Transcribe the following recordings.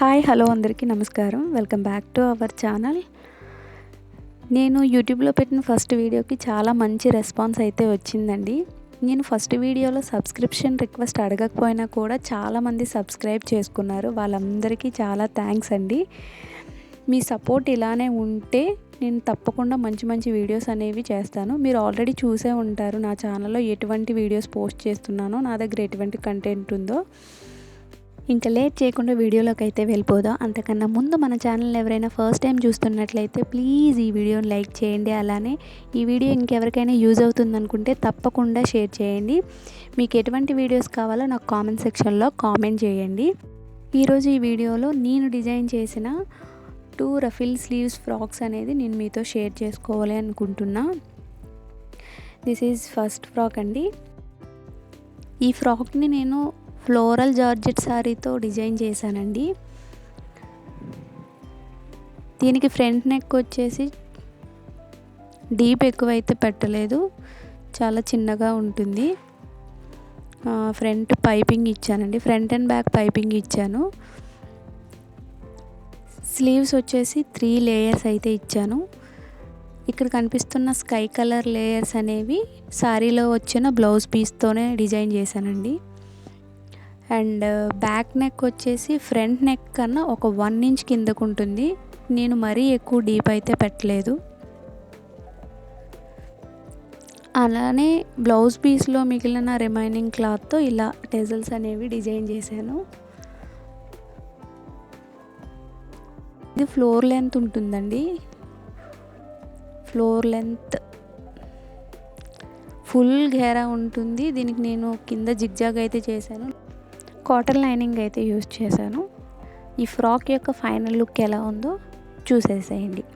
Hi hello అందరికీ నమస్కారం. Welcome back to our channel. నేను యూట్యూబ్లో పెట్టిన ఫస్ట్ వీడియోకి చాలా మంచి రెస్పాన్స్ అయితే వచ్చిందండి. నేను ఫస్ట్ వీడియోలో సబ్స్క్రిప్షన్ రిక్వెస్ట్ అడగకపోయినా కూడా చాలామంది సబ్స్క్రైబ్ చేసుకున్నారు. వాళ్ళందరికీ చాలా థ్యాంక్స్ అండి. మీ సపోర్ట్ ఇలానే ఉంటే నేను తప్పకుండా మంచి మంచి వీడియోస్ అనేవి చేస్తాను. మీరు ఆల్రెడీ చూసే ఉంటారు నా ఛానల్లో ఎటువంటి వీడియోస్ పోస్ట్ చేస్తున్నానో, నా దగ్గర ఎటువంటి కంటెంట్ ఉందో. ఇంకా లేట్ చేయకుండా వీడియోలోకి అయితే వెళ్ళిపోదాం. అంతకన్నా ముందు మన ఛానల్ ఎవరైనా ఫస్ట్ టైం చూస్తున్నట్లయితే ప్లీజ్ ఈ వీడియోని లైక్ చేయండి. అలానే ఈ వీడియో ఇంకెవరికైనా యూజ్ అవుతుంది అనుకుంటే తప్పకుండా షేర్ చేయండి. మీకు ఎటువంటి వీడియోస్ కావాలో నాకు కామెంట్ సెక్షన్లో కామెంట్ చేయండి. ఈరోజు ఈ వీడియోలో నేను డిజైన్ చేసిన 2 రఫిల్ స్లీవ్స్ ఫ్రాక్స్ అనేది నేను మీతో షేర్ చేసుకోవాలి అనుకుంటున్నా. దిస్ ఈజ్ ఫస్ట్ ఫ్రాక్ అండి. ఈ ఫ్రాక్ని నేను ఫ్లోరల్ జార్జెట్ శారీతో డిజైన్ చేశానండి. దీనికి ఫ్రంట్ నెక్ వచ్చేసి డీప్ ఎక్కువైతే పెట్టలేదు, చాలా చిన్నగా ఉంటుంది. ఫ్రంట్ పైపింగ్ ఇచ్చానండి, ఫ్రంట్ అండ్ బ్యాక్ పైపింగ్ ఇచ్చాను. స్లీవ్స్ వచ్చేసి 3 లేయర్స్ అయితే ఇచ్చాను. ఇక్కడ కనిపిస్తున్న స్కై కలర్ లేయర్స్ అనేవి శారీలో వచ్చిన బ్లౌజ్ పీస్తోనే డిజైన్ చేశానండి. అండ్ బ్యాక్ నెక్ వచ్చేసి ఫ్రంట్ నెక్ కన్నా ఒక 1 ఇంచ్ కిందకు ఉంటుంది. నేను మరీ ఎక్కువ డీప్ అయితే పెట్టలేదు. అలానే బ్లౌజ్ పీస్లో మిగిలిన రిమైనింగ్ క్లాత్తో ఇలా టెజల్స్ అనేవి డిజైన్ చేశాను. ఇది ఫ్లోర్ లెంత్ ఉంటుందండి. ఫ్లోర్ లెంత్ ఫుల్ ఘేరా ఉంటుంది. దీనికి నేను కింద జిగ్జాగ్ అయితే చేశాను. కాటన్ లైనింగ్ అయితే యూజ్ చేశాను. ఈ ఫ్రాక్ యొక్క ఫైనల్ లుక్ ఎలా ఉందో చూసేసేయండి.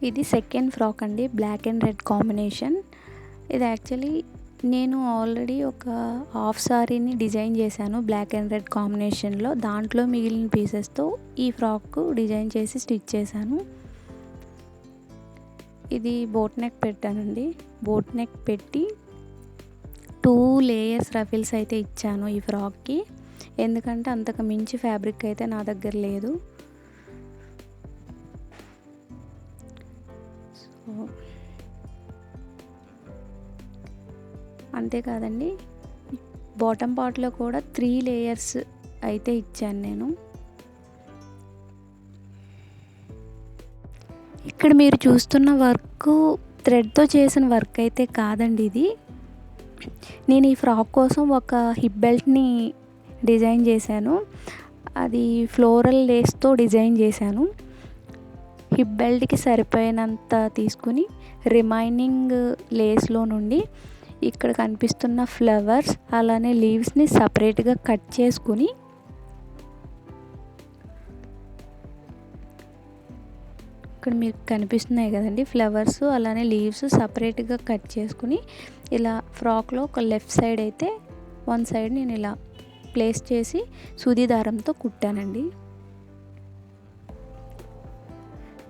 ఇది సెకండ్ ఫ్రాక్ అండి, బ్లాక్ అండ్ రెడ్ కాంబినేషన్. ఇది యాక్చువల్లీ నేను ఆల్రెడీ ఒక హాఫ్ సారీని డిజైన్ చేశాను బ్లాక్ అండ్ రెడ్ కాంబినేషన్లో. దాంట్లో మిగిలిన పీసెస్తో ఈ ఫ్రాక్ డిజైన్ చేసి స్టిచ్ చేశాను. ఇది బోట్ నెక్ పెట్టానండి. బోట్ నెక్ పెట్టి 2 లేయర్స్ రఫిల్స్ అయితే ఇచ్చాను ఈ ఫ్రాక్కి. ఎందుకంటే అంతకు మించి ఫ్యాబ్రిక్ అయితే నా దగ్గర లేదు. అంతేకాదండి, బాటమ్ పార్ట్లో కూడా 3 లేయర్స్ అయితే ఇచ్చాను నేను. ఇక్కడ మీరు చూస్తున్న వర్క్ థ్రెడ్తో చేసిన వర్క్ అయితే కాదండి. ఇది నేను ఈ ఫ్రాక్ కోసం ఒక హిప్ బెల్ట్ని డిజైన్ చేశాను. అది ఫ్లోరల్ లేస్తో డిజైన్ చేశాను. హిప్ బెల్ట్కి సరిపోయినంత తీసుకుని రిమైనింగ్ లేస్లో నుండి ఇక్కడ కనిపిస్తున్న ఫ్లవర్స్ అలానే లీవ్స్ని సపరేట్గా కట్ చేసుకుని ఇక్కడ మీకు కనిపిస్తున్నాయి కదండి ఫ్లవర్స్ అలానే లీవ్స్ సపరేట్గా కట్ చేసుకుని ఇలా ఫ్రాక్లో ఒక లెఫ్ట్ సైడ్ అయితే 1 సైడ్ నేను ఇలా ప్లేస్ చేసి సూది దారంతో కుట్టానండి.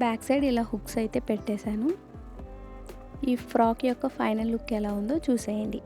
బ్యాక్ సైడ్ ఇలా హుక్స్ అయితే పెట్టేశాను. ఈ ఫ్రాక్ యొక్క ఫైనల్ లుక్ ఎలా ఉందో చూసేయండి.